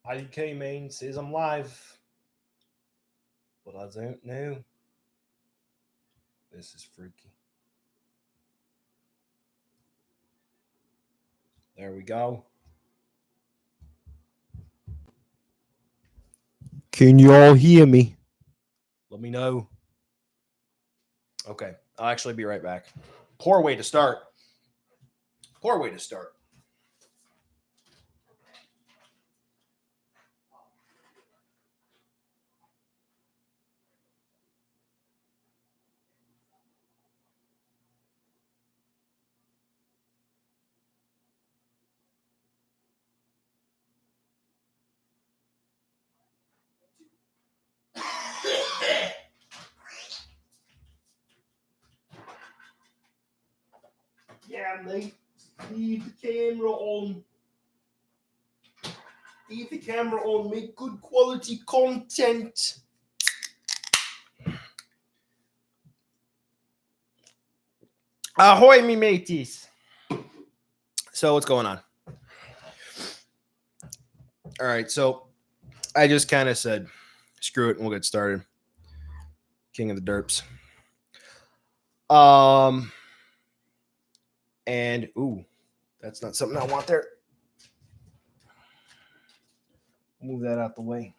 IDK main says I'm live, but I don't know. This is freaky. There we go. Can you all hear me? Let me know. Okay, I'll actually be right back. Poor way to start. Poor way to start. Yeah, mate. Leave the camera on. Leave the camera on. Make good quality content. Ahoy, me mateys. So what's going on? All right, so I just kind of said, screw it, and we'll get started. King of the derps. And ooh, that's not something I want there. Move that out the way.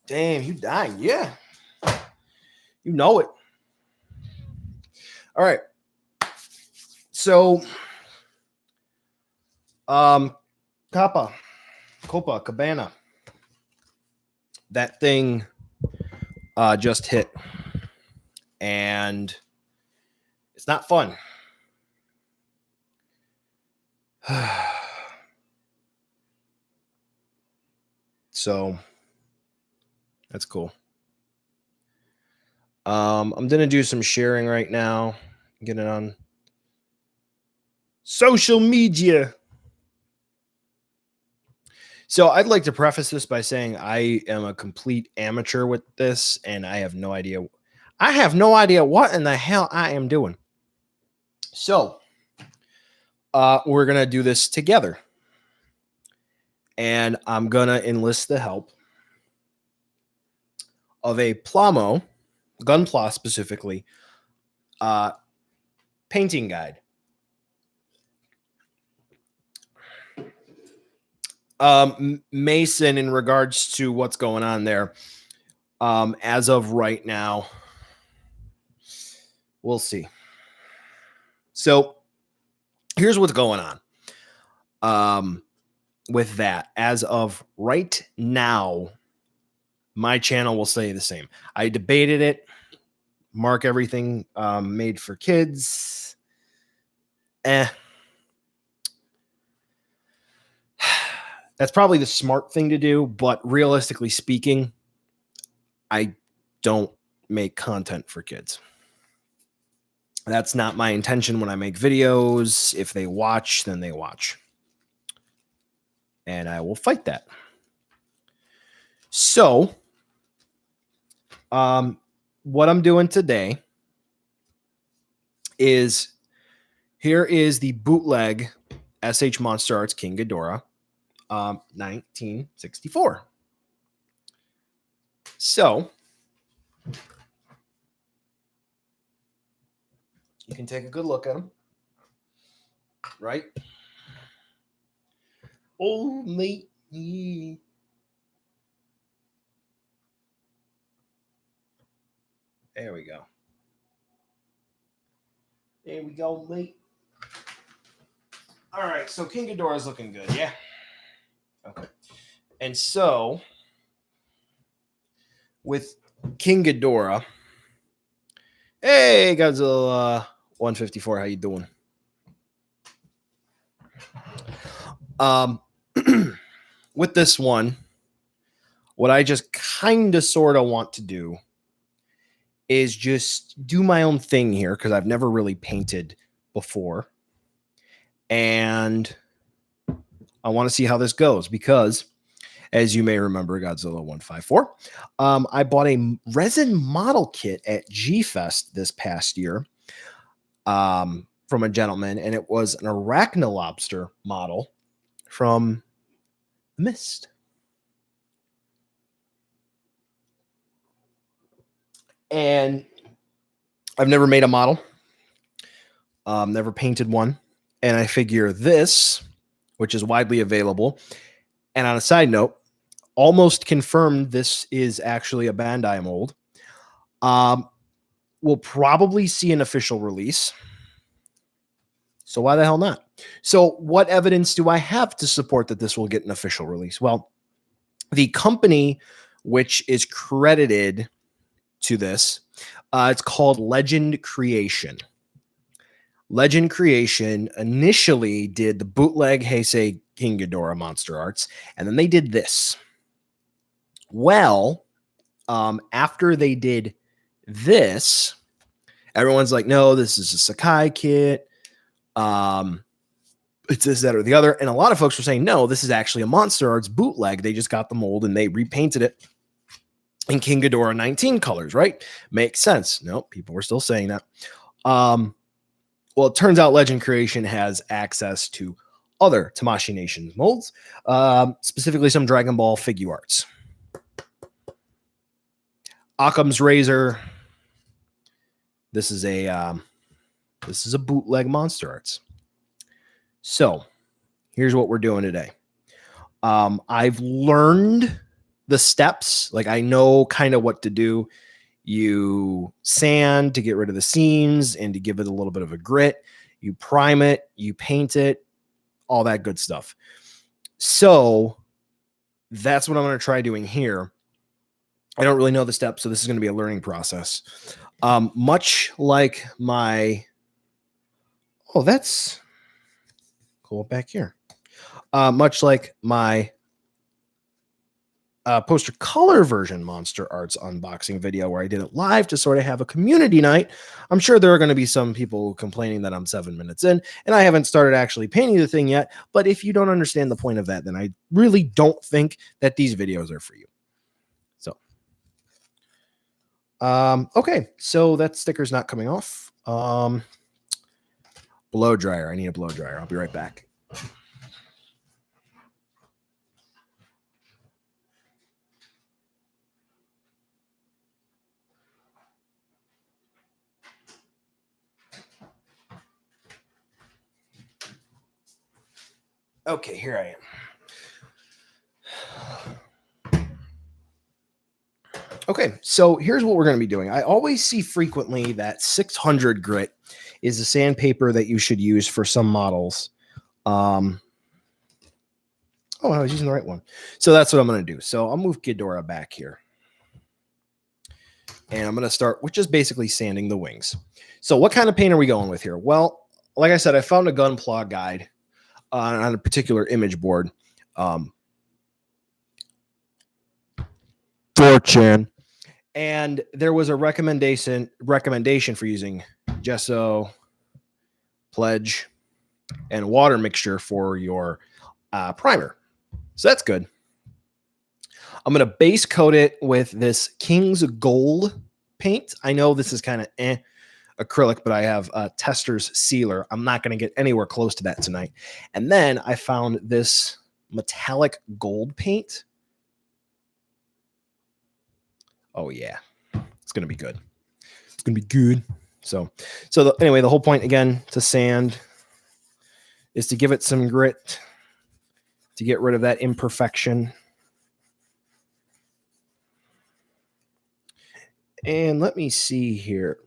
Damn, you dying? Yeah, you know it. All right. So, Cabana. That thing just hit, and it's not fun. So that's cool. I'm gonna do some sharing right now. Get it on social media. So I'd like to preface this by saying I am a complete amateur with this, and I have no idea. I have no idea what in the hell I am doing. So we're gonna do this together, and I'm gonna enlist the help of a Plamo, Gunpla specifically, painting guide. Mason, in regards to what's going on there, as of right now, we'll see. So here's what's going on. With that, as of right now, my channel will stay the same. I debated it. Mark everything made for kids. That's probably the smart thing to do, but realistically speaking, I don't make content for kids. That's not my intention when I make videos. If they watch, then they watch. And I will fight that. So, what I'm doing today is, here is the bootleg SH Monsterarts King Ghidorah, 1964. So, you can take a good look at them, right? Oh, mate. There we go. There we go, mate. All right, so King Ghidorah is looking good, yeah? Okay. And so, with King Ghidorah, hey, Godzilla 154, how you doing? With this one, what I just kind of sort of want to do is just do my own thing here, because I've never really painted before. And I want to see how this goes, because as you may remember, Godzilla 154, I bought a resin model kit at G-Fest this past year from a gentleman, and it was an arachnolobster model from Mist. And I've never made a model, never painted one. And I figure this, which is widely available, and on a side note, almost confirmed this is actually a Bandai mold, we'll probably see an official release. So why the hell not? So what evidence do I have to support that this will get an official release? Well, the company which is credited to this, it's called Legend Creation. Legend Creation initially did the bootleg Heisei King Ghidorah Monsterarts, and then they did this. Well, after they did this, everyone's like, no, this is a Sakai kit. It's this, that, or the other. And a lot of folks were saying, no, this is actually a Monsterarts bootleg. They just got the mold and they repainted it in King Ghidorah 19 colors, right? Makes sense. No, people were still saying that. Well, it turns out Legend Creation has access to other Tamashii Nations molds, specifically some Dragon Ball figure arts. Occam's Razor. This is a bootleg Monsterarts. So here's what we're doing today. I've learned the steps. Like, I know kind of what to do. You sand to get rid of the seams and to give it a little bit of a grit. You prime it, you paint it, all that good stuff. So that's what I'm going to try doing here. I don't really know the steps, so this is going to be a learning process. Much like my... Oh, that's cool back here. Much like my poster color version Monsterarts unboxing video where I did it live to sort of have a community night. I'm sure there are going to be some people complaining that I'm 7 minutes in and I haven't started actually painting the thing yet. But if you don't understand the point of that, then I really don't think that these videos are for you. So, okay. So that sticker's not coming off. Blow dryer. I need a blow dryer. I'll be right back. Okay, here I am. Okay, so here's what we're going to be doing. I always see frequently that 600 grit is the sandpaper that you should use for some models. Oh, I was using the right one. So that's what I'm going to do. So I'll move Ghidorah back here. And I'm going to start with just basically sanding the wings. So what kind of paint are we going with here? Well, like I said, I found a Gunpla guide on a particular image board. 4chan. And there was a recommendation for using gesso, pledge, and water mixture for your primer. So that's good. I'm going to base coat it with this King's Gold paint. I know this is kind of acrylic, but I have a Tester's sealer. I'm not going to get anywhere close to that tonight. And then I found this metallic gold paint. Oh yeah, it's going to be good. It's going to be good. So anyway, the whole point again to sand is to give it some grit, to get rid of that imperfection. And let me see here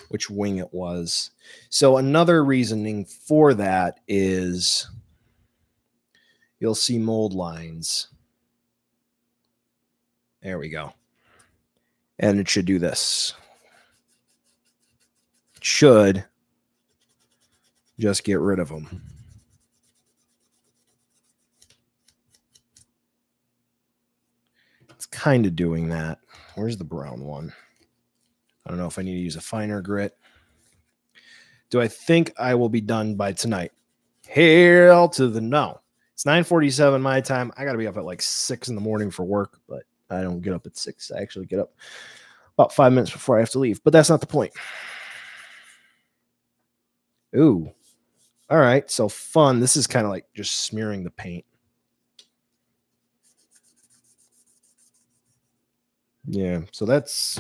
which wing it was. So another reasoning for that is you'll see mold lines. There we go. And it should do this. It should just get rid of them. It's kind of doing that. Where's the brown one? I don't know if I need to use a finer grit. Do I think I will be done by tonight? Hell to the no. It's 9:47 my time. I got to be up at like 6 in the morning for work, but I don't get up at 6. I actually get up about 5 minutes before I have to leave, but that's not the point. Ooh. All right. So fun. This is kind of like just smearing the paint. Yeah. So that's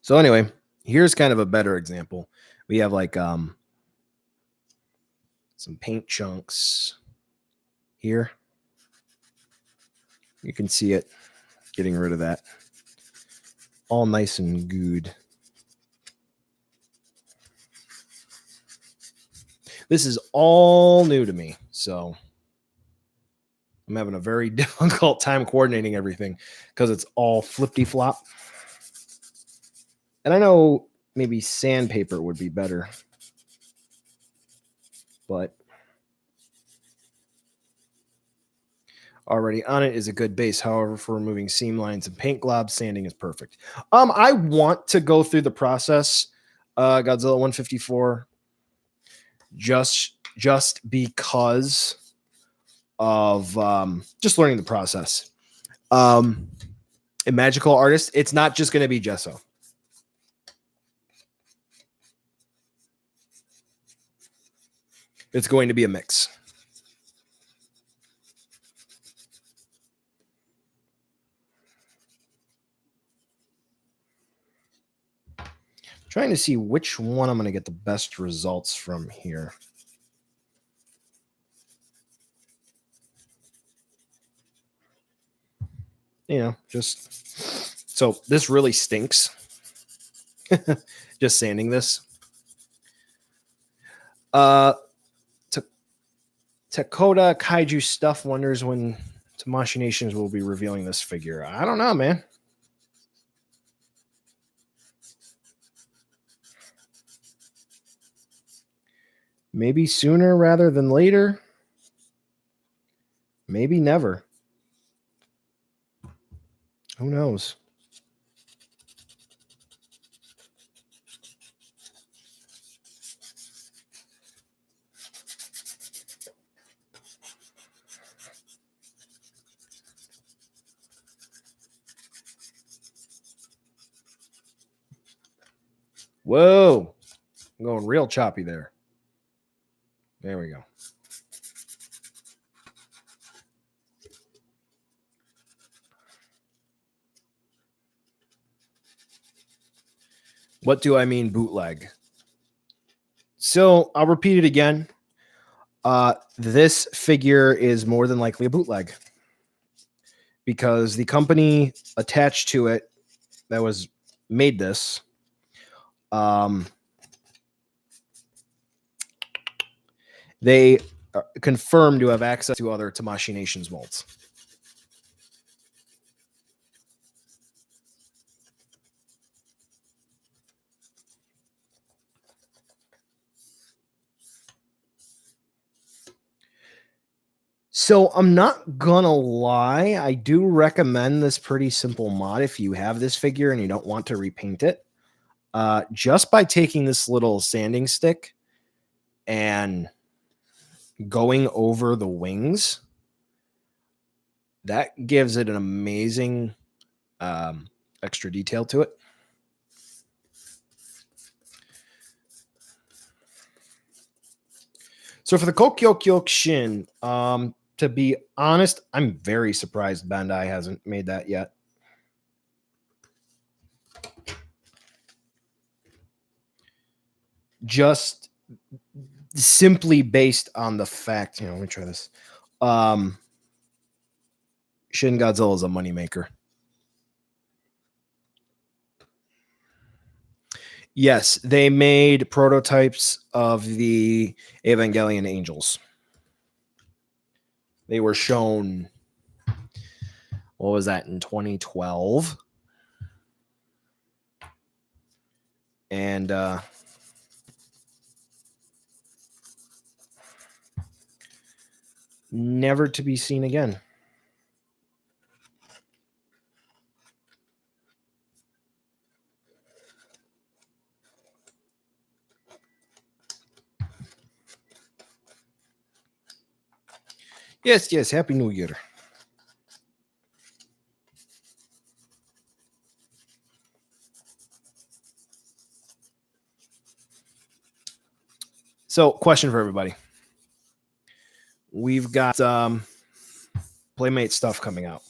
So anyway, here's kind of a better example. We have like some paint chunks here. You can see it getting rid of that. All nice and good. This is all new to me, so I'm having a very difficult time coordinating everything because it's all flippy flop. And I know maybe sandpaper would be better, but already on it is a good base. However, for removing seam lines and paint globs, sanding is perfect. I want to go through the process, Godzilla 154, just because of just learning the process. A magical artist, it's not just going to be gesso. It's going to be a mix. Trying to see which one I'm going to get the best results from here. You know, just so this really stinks. Just sanding this. Takota Kaiju Stuff wonders when Tamashii Nations will be revealing this figure. I don't know, man. Maybe sooner rather than later. Maybe never. Who knows? Whoa. I'm going real choppy there. There we go. What do I mean bootleg? So I'll repeat it again. This figure is more than likely a bootleg because the company attached to it that was made this they confirmed to have access to other Tamashii Nations molds. So I'm not gonna lie, I do recommend this pretty simple mod if you have this figure and you don't want to repaint it. Just by taking this little sanding stick and going over the wings, that gives it an amazing extra detail to it. So for the Kokyo-Kyokushin, to be honest, I'm very surprised Bandai hasn't made that yet. Just simply based on the fact, let me try this. Shin Godzilla is a moneymaker. Yes, they made prototypes of the Evangelion Angels. They were shown, what was that, in 2012? And never to be seen again. Yes, Happy New Year. So, question for everybody. We've got Playmate stuff coming out.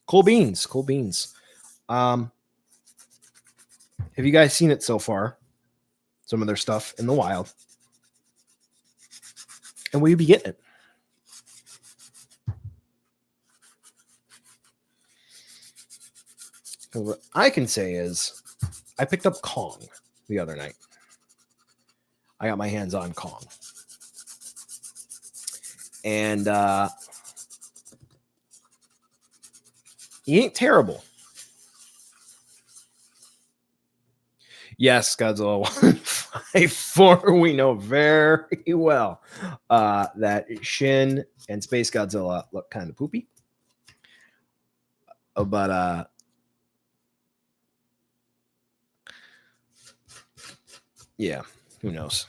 Cool beans. Cool beans. Have you guys seen it so far? Some of their stuff in the wild. And will you be getting it? What I can say is I picked up Kong the other night. I got my hands on Kong. And he ain't terrible. Yes, Godzilla 154. We know very well that Shin and Space Godzilla look kind of poopy. But yeah, who knows?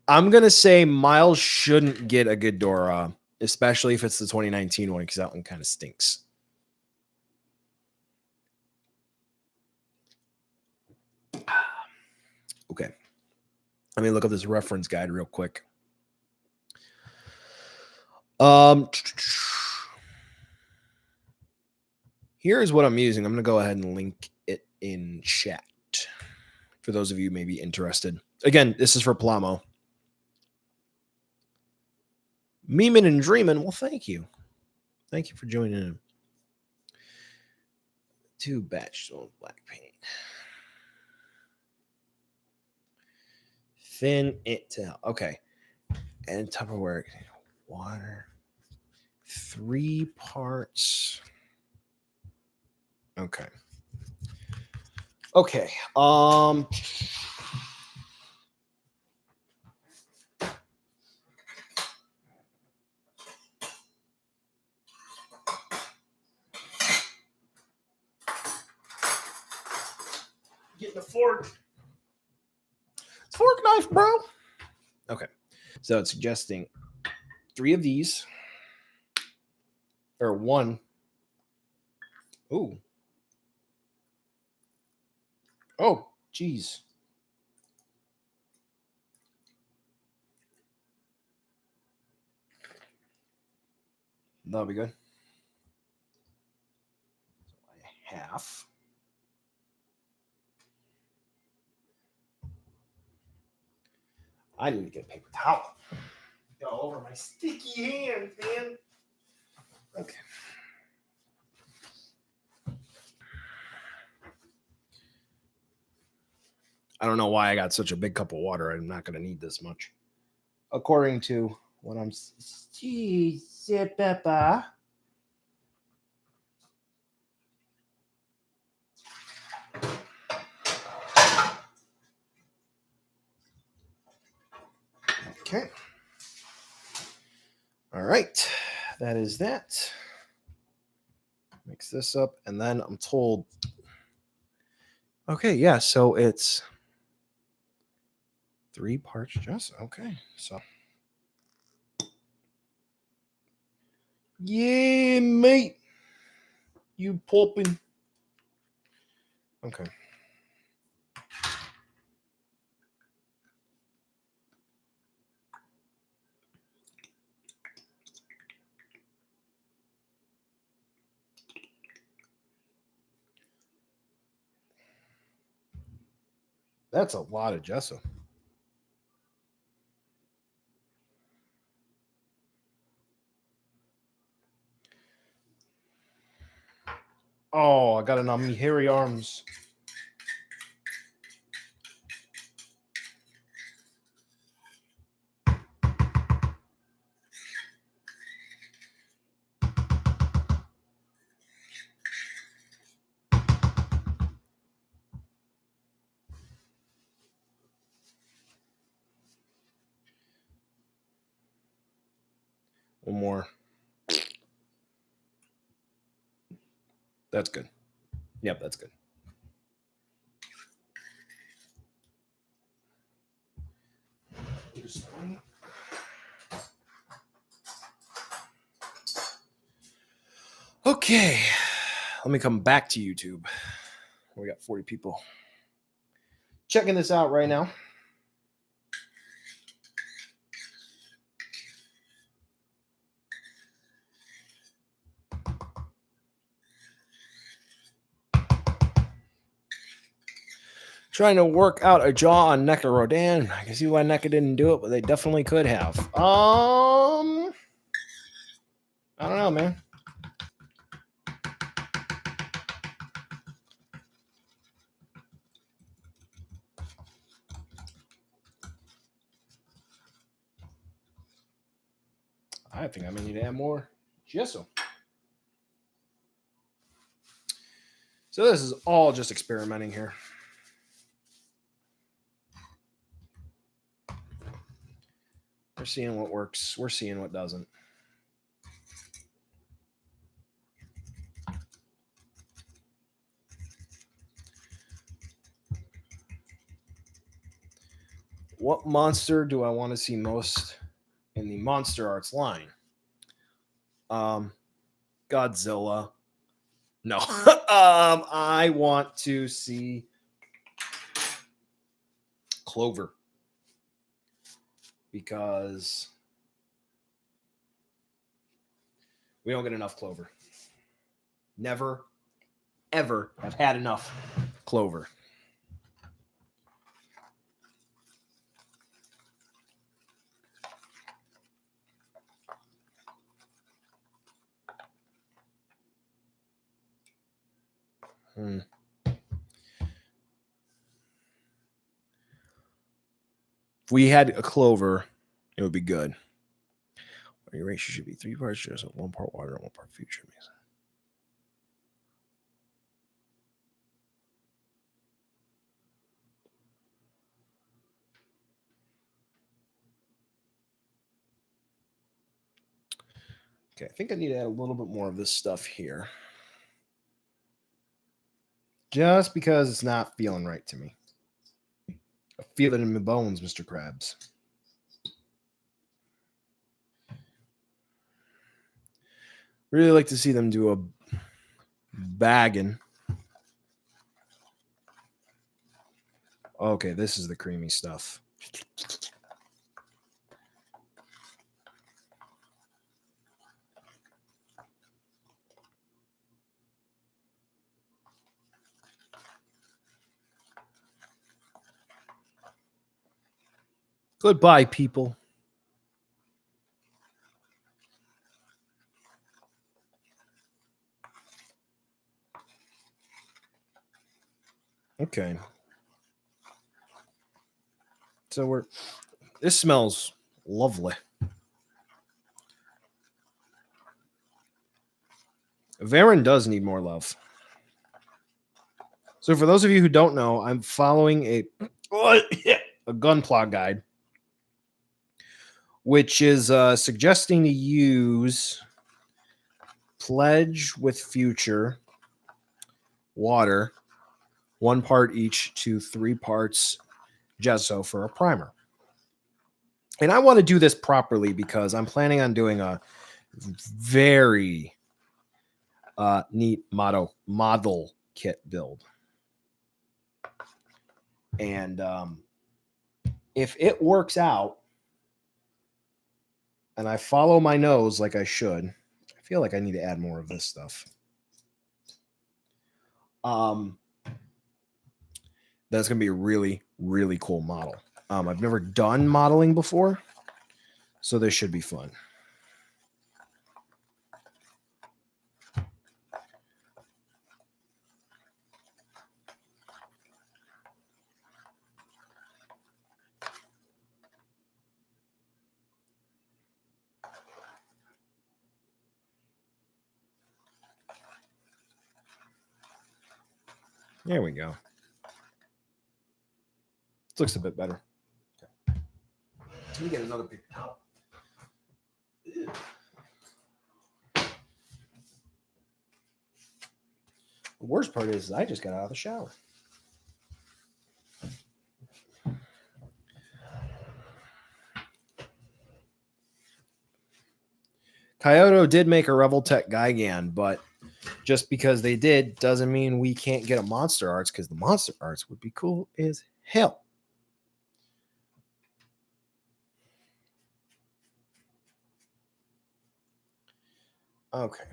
I'm going to say Miles shouldn't get a Ghidorah, especially if it's the 2019 one, because that one kind of stinks. Okay. Let me look up this reference guide real quick. Here's what I'm using. I'm going to go ahead and link it in chat for those of you who may be interested. Again, this is for Plamo. Memeing and dreaming. Well, thank you. Thank you for joining in. 2 batch of black paint. Thin it to okay. And Tupperware. Water. 3 parts. Okay. Okay. Getting a fork. Fork knife, bro. Okay. So it's suggesting 3 of these. Or 1. Ooh. Oh, geez. That'll be good. Half. I need to get a paper towel. Get all over my sticky hands, man. Okay. I don't know why I got such a big cup of water. I'm not going to need this much. According to what I'm... Jeez, Peppa. Okay. All right. That is that. Mix this up. And then I'm told... Okay, yeah. So it's 3 parts just... Okay. So... Yeah, mate. You popping. Okay. That's a lot of gesso. Oh, I got it on me hairy arms. One more. That's good. Yep, that's good. Okay, Let me come back to YouTube. We got 40 people checking this out right now. Trying to work out a jaw on NECA Rodan. I can see why NECA didn't do it, but they definitely could have. I don't know, man. I think I may need to add more gesso. So this is all just experimenting here. We're seeing what works. We're seeing what doesn't. What monster do I want to see most in the Monsterarts line? Godzilla. No. I want to see Clover. Because we don't get enough Clover. Never, ever have had enough Clover. If we had a Clover, it would be good. Your ratio should be 3 parts gesso, 1 part water, and 1 part future music. Okay, I think I need to add a little bit more of this stuff here. Just because it's not feeling right to me. I feel it in my bones, Mr. Krabs. Really like to see them do a bagging. Okay, this is the creamy stuff. Goodbye, people. Okay. So this smells lovely. Varen does need more love. So for those of you who don't know, I'm following a gunpla guide, which is suggesting to use pledge with future water, 1 part each to 3 parts gesso for a primer. And I want to do this properly because I'm planning on doing a very neat model kit build. And if it works out and I follow my nose like I should, I feel like I need to add more of this stuff. That's going to be a really, really cool model. I've never done modeling before, so this should be fun. There we go. This looks a bit better. Okay. Let me get another paper towel. The worst part is I just got out of the shower. Kyoto did make a Reveltech Gigan, but Just because they did doesn't mean we can't get a Monsterarts, because the Monsterarts would be cool as hell. Okay.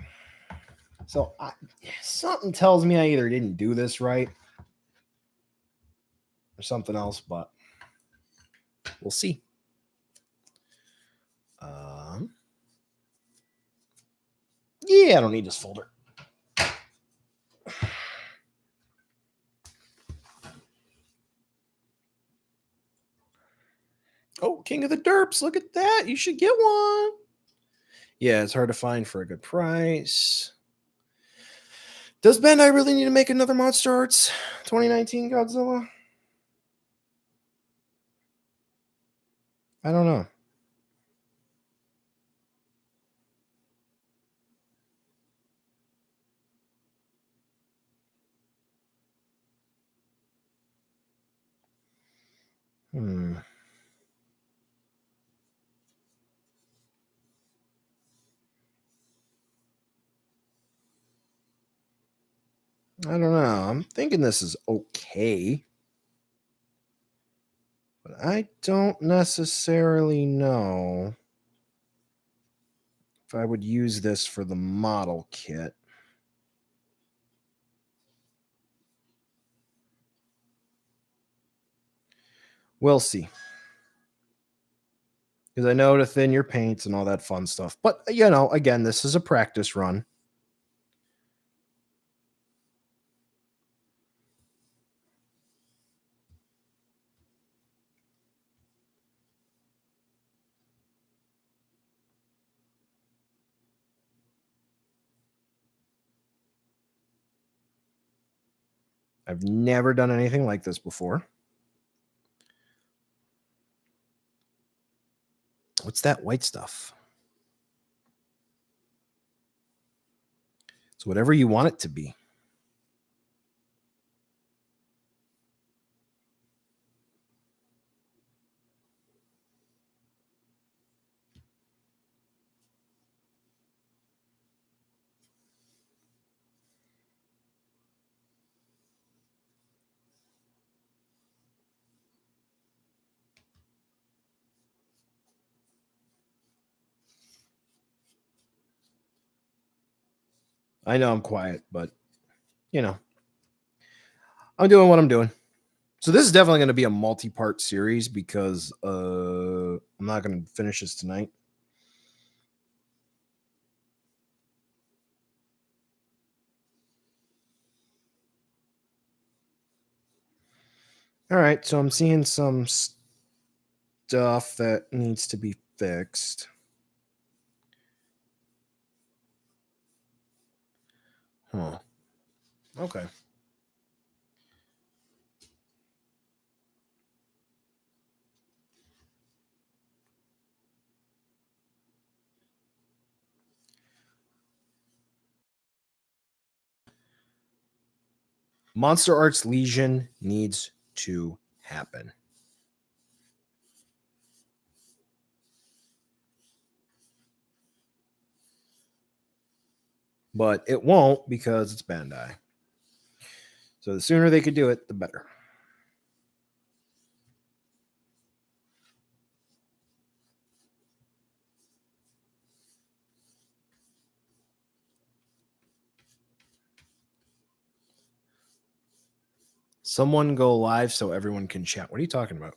So something tells me I either didn't do this right or something else, but we'll see. Yeah, I don't need this folder. Oh, King of the Derps. Look at that. You should get one. Yeah, it's hard to find for a good price. Does Bandai really need to make another Monsterarts 2019 Godzilla? I don't know. I don't know. I'm thinking this is okay, but I don't necessarily know if I would use this for the model kit. We'll see. Because I know to thin your paints and all that fun stuff. But, again, this is a practice run. I've never done anything like this before. What's that white stuff? It's whatever you want it to be. I know I'm quiet, but, I'm doing what I'm doing. So this is definitely going to be a multi-part series because I'm not going to finish this tonight. All right, so I'm seeing some stuff that needs to be fixed. Huh. Okay. Monsterarts Legion needs to happen. But it won't because it's Bandai. So the sooner they could do it, the better. Someone go live so everyone can chat. What are you talking about?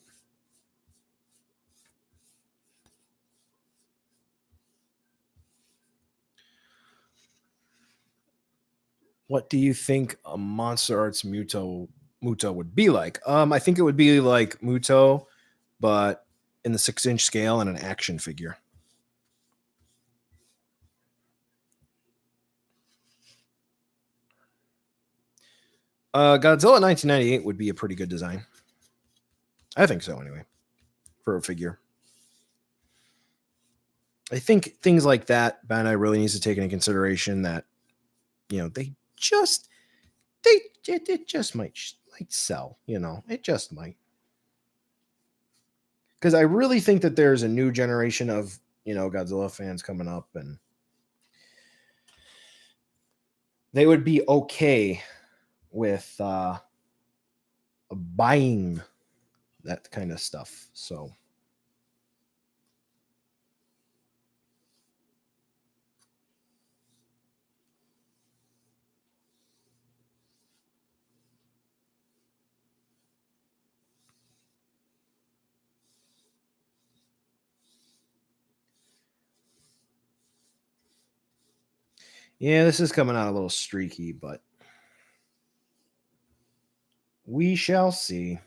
What do you think a Monsterarts Muto would be like? I think it would be like Muto, but in the 6-inch scale and an action figure. Godzilla 1998 would be a pretty good design. I think so, anyway, for a figure. I think things like that, Bandai really needs to take into consideration that, it just might sell, it just might. Because I really think that there's a new generation of, Godzilla fans coming up, and they would be okay with buying that kind of stuff. So yeah, this is coming out a little streaky, but we shall see.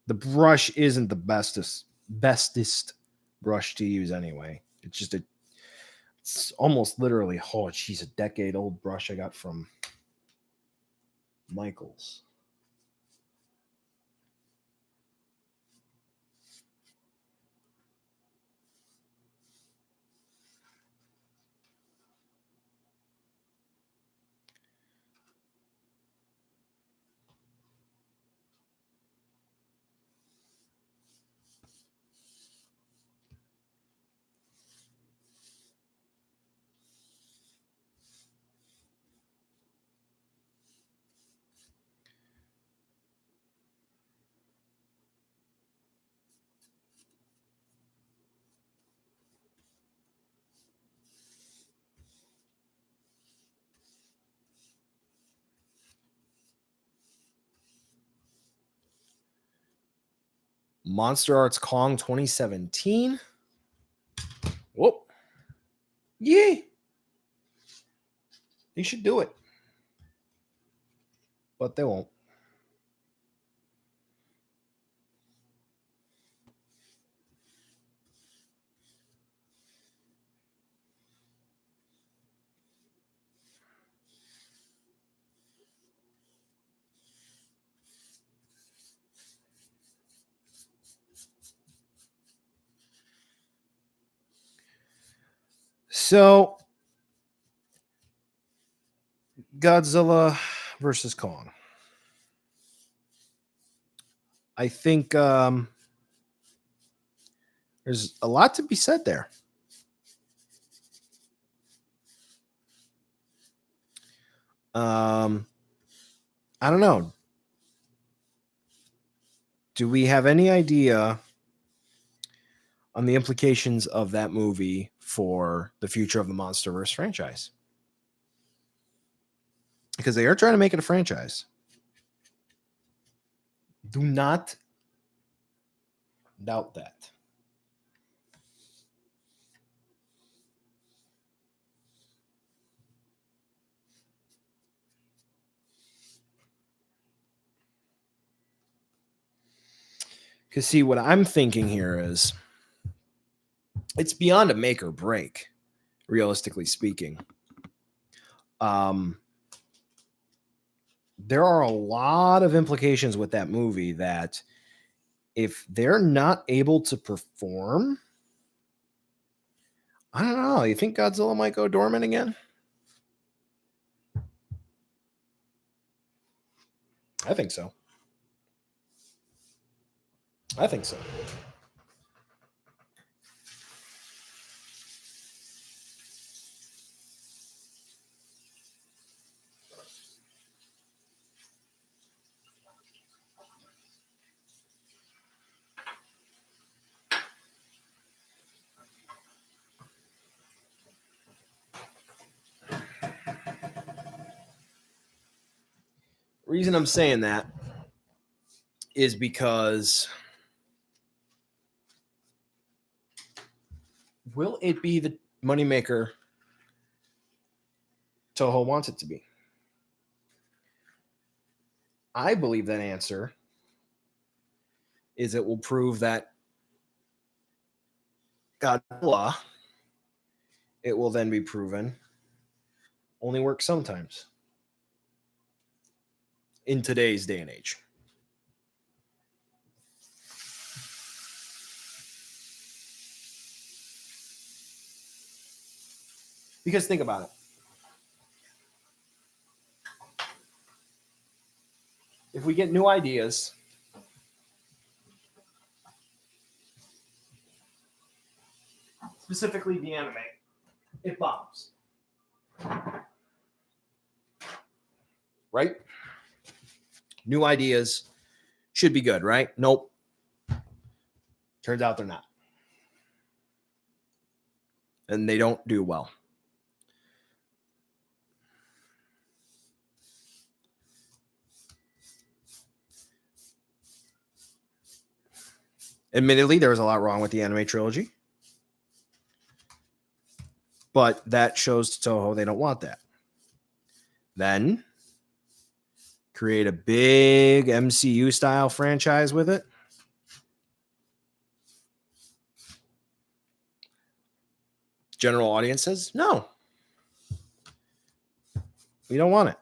The brush isn't the bestest brush to use anyway. It's almost literally, oh geez, a decade old brush I got from Michaels. Monsterarts Kong 2017. Whoop. Yeah. They should do it. But they won't. So Godzilla versus Kong. I think there's a lot to be said there. I don't know. Do we have any idea on the implications of that movie for the future of the MonsterVerse franchise? Because they are trying to make it a franchise. Do not doubt that. Because, see, what I'm thinking here is it's beyond a make or break, realistically speaking. There are a lot of implications with that movie that if they're not able to perform, I don't know. You think Godzilla might go dormant again? I think so. I think so. Reason I'm saying that is because will it be the moneymaker Toho wants it to be? I believe that answer is it will prove that Godzilla, it will then be proven, only works sometimes in today's day and age. Because think about it. If we get new ideas, specifically the anime, it bombs. Right? New ideas should be good, right? Nope. Turns out they're not. And they don't do well. Admittedly, there was a lot wrong with the anime trilogy. But that shows to Toho they don't want that. Then create a big MCU style franchise with it. General audience says, no, we don't want it.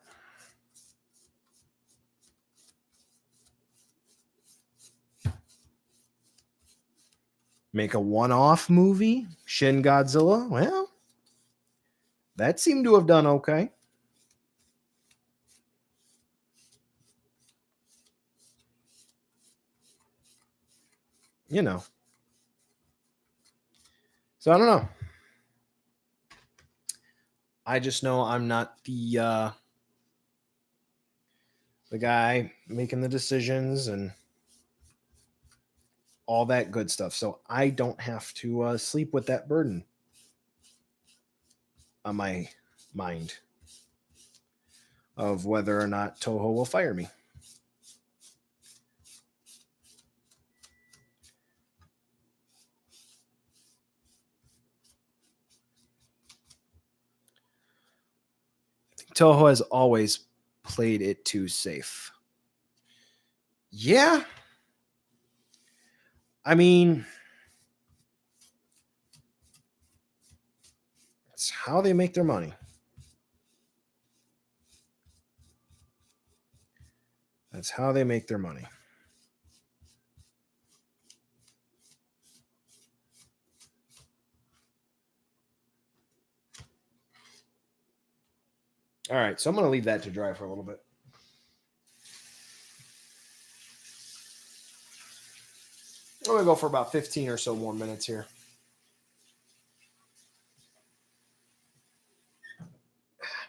Make a one-off movie, Shin Godzilla. Well, that seemed to have done okay. You know. So I don't know. I just know I'm not the guy making the decisions and all that good stuff. So I don't have to sleep with that burden on my mind of whether or not Toho will fire me. I think Toho has always played it too safe. Yeah. I mean, it's how they make their money. That's how they make their money. All right, so I'm going to leave that to dry for a little bit. I'm going to go for about 15 or so more minutes here.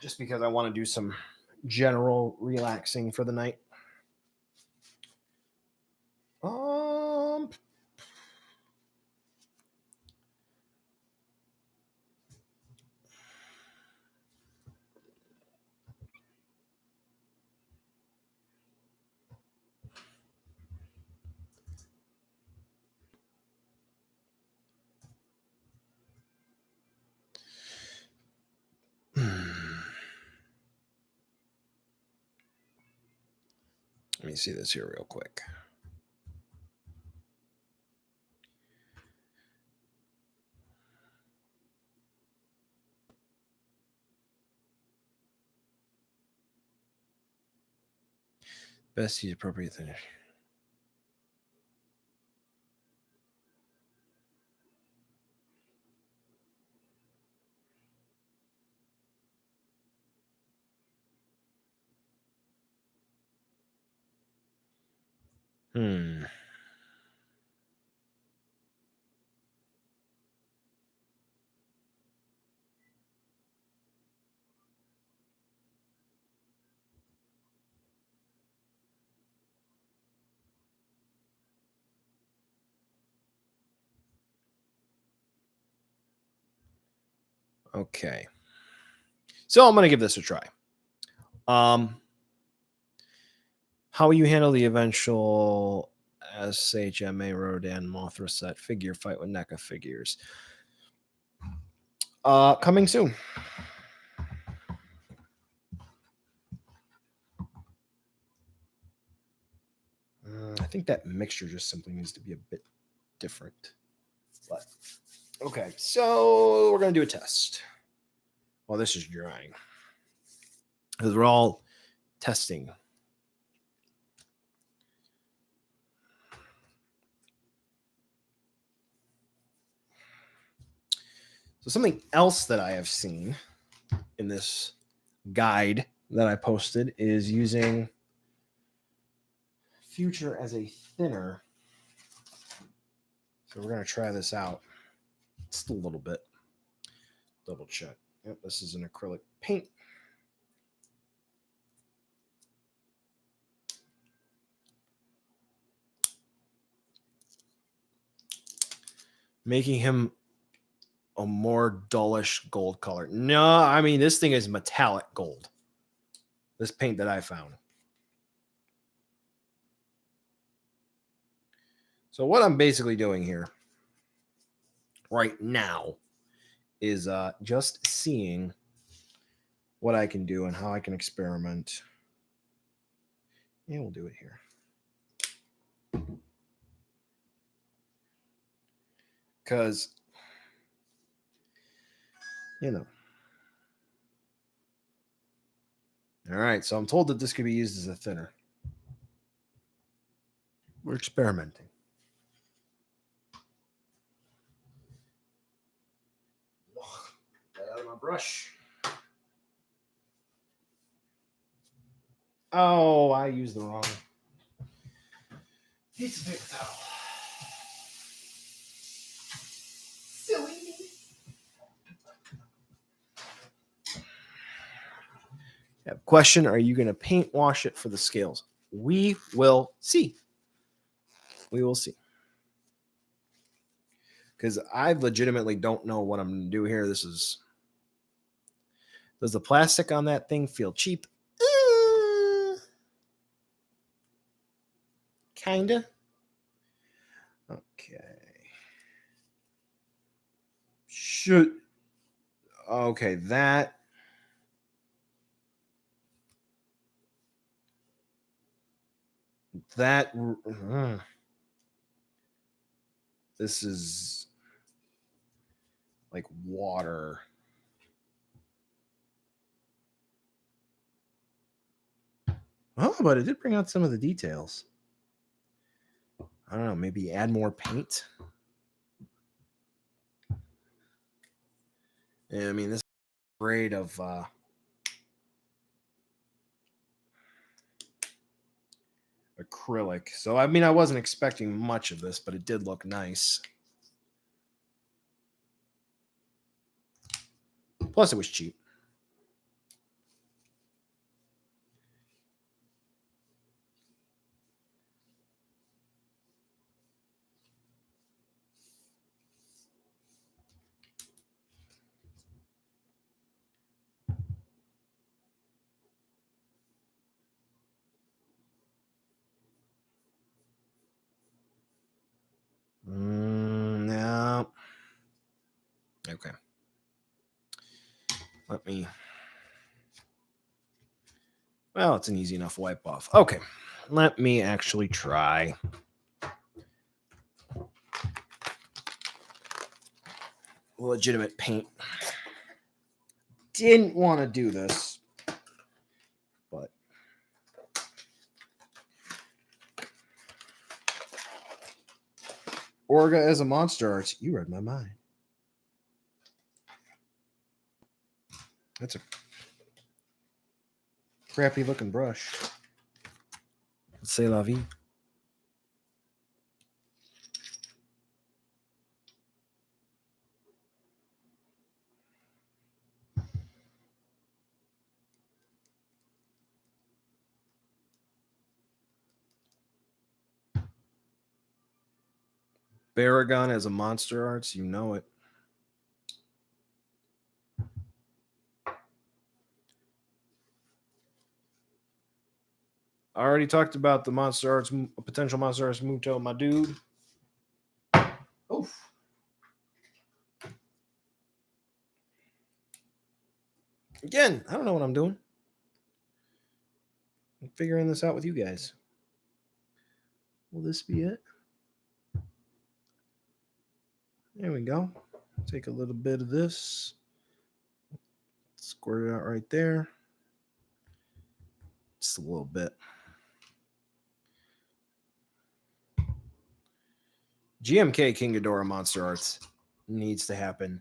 Just because I want to do some general relaxing for the night. Let me see this here real quick. Best use appropriate thing. Okay. So I'm going to give this a try. How will you handle the eventual SHMA Rodan Mothra set figure fight with NECA figures? Coming soon. I think that mixture just simply needs to be a bit different. But okay, so we're going to do a test. Well, this is drying. Because we're all testing. So something else that I have seen in this guide that I posted is using Future as a thinner. So we're going to try this out. Just a little bit. Double check. Yep, this is an acrylic paint. Making him a more dullish gold color. No, I mean, this thing is metallic gold. This paint that I found. So what I'm basically doing here right now is just seeing what I can do and how I can experiment. And we'll do it here. Because, you know. All right, so I'm told that this could be used as a thinner. We're experimenting. Get out of my brush. Oh, I used the wrong piece of paper towel. Silly me. I have a question. Are you going to paint wash it for the scales? We will see. We will see. Because I legitimately don't know what I'm going to do here. Does the plastic on that thing feel cheap? Kinda. Okay. Okay, that. This is like water. Oh, but it did bring out some of the details. I don't know, maybe add more paint. Yeah, I mean, this is a grade of acrylic. So, I mean, I wasn't expecting much of this, but it did look nice. Plus, it was cheap. No. Okay. Let me. Well, it's an easy enough wipe off. Okay. Let me actually try. Legitimate paint. Didn't want to do this, but Orga as a Monsterarts, you read my mind. That's a crappy looking brush. C'est la vie. Baragon as a Monsterarts, you know it. I already talked about the Monsterarts, potential Monsterarts Muto, my dude. Oof. Again, I don't know what I'm doing. I'm figuring this out with you guys. Will this be it? There we go. Take a little bit of this. Squirt it out right there. Just a little bit. GMK King Ghidorah Monsterarts needs to happen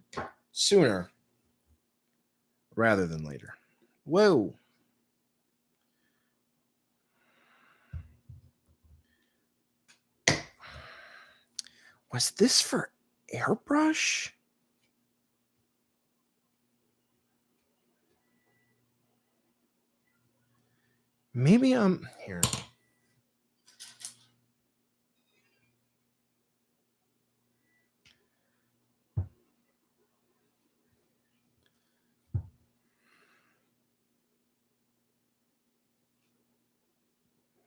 sooner rather than later. Whoa. Was this for airbrush? Maybe I'm here.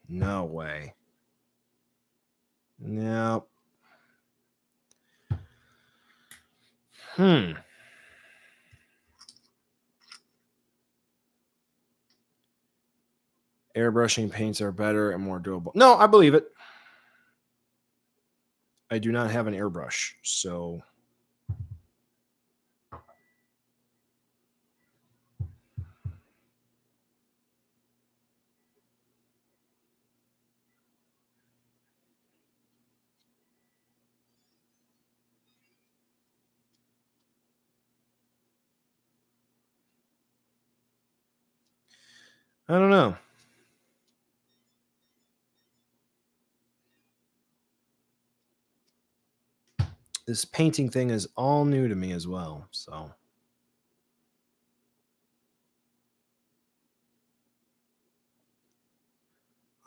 No way. No. Airbrushing paints are better and more durable. No, I believe it. I do not have an airbrush, so I don't know. This painting thing is all new to me as well, so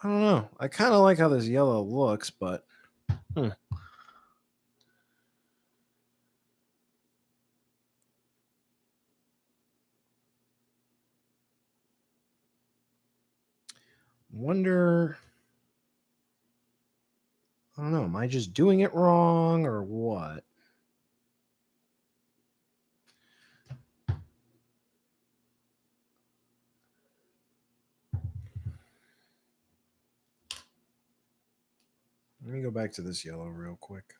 I don't know. I kind of like how this yellow looks, but wonder. I don't know. Am I just doing it wrong or what? Let me go back to this yellow real quick.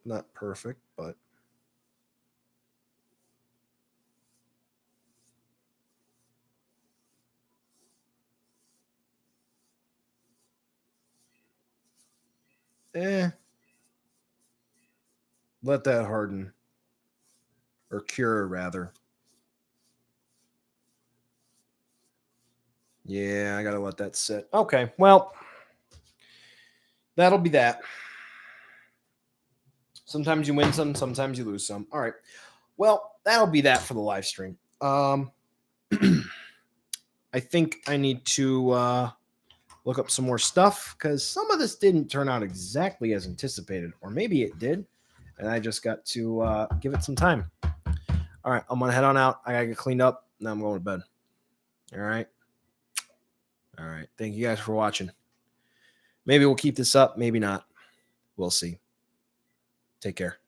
Not perfect, but let that harden or cure rather. Yeah, I gotta let that sit. Okay, well, that'll be that. Sometimes you win some, sometimes you lose some. All right. Well, that'll be that for the live stream. I think I need to look up some more stuff because some of this didn't turn out exactly as anticipated, or maybe it did, and I just got to give it some time. All right, I'm gonna head on out. I gotta get cleaned up. Now I'm going to bed. All right. All right. Thank you guys for watching. Maybe we'll keep this up, maybe not. We'll see. Take care.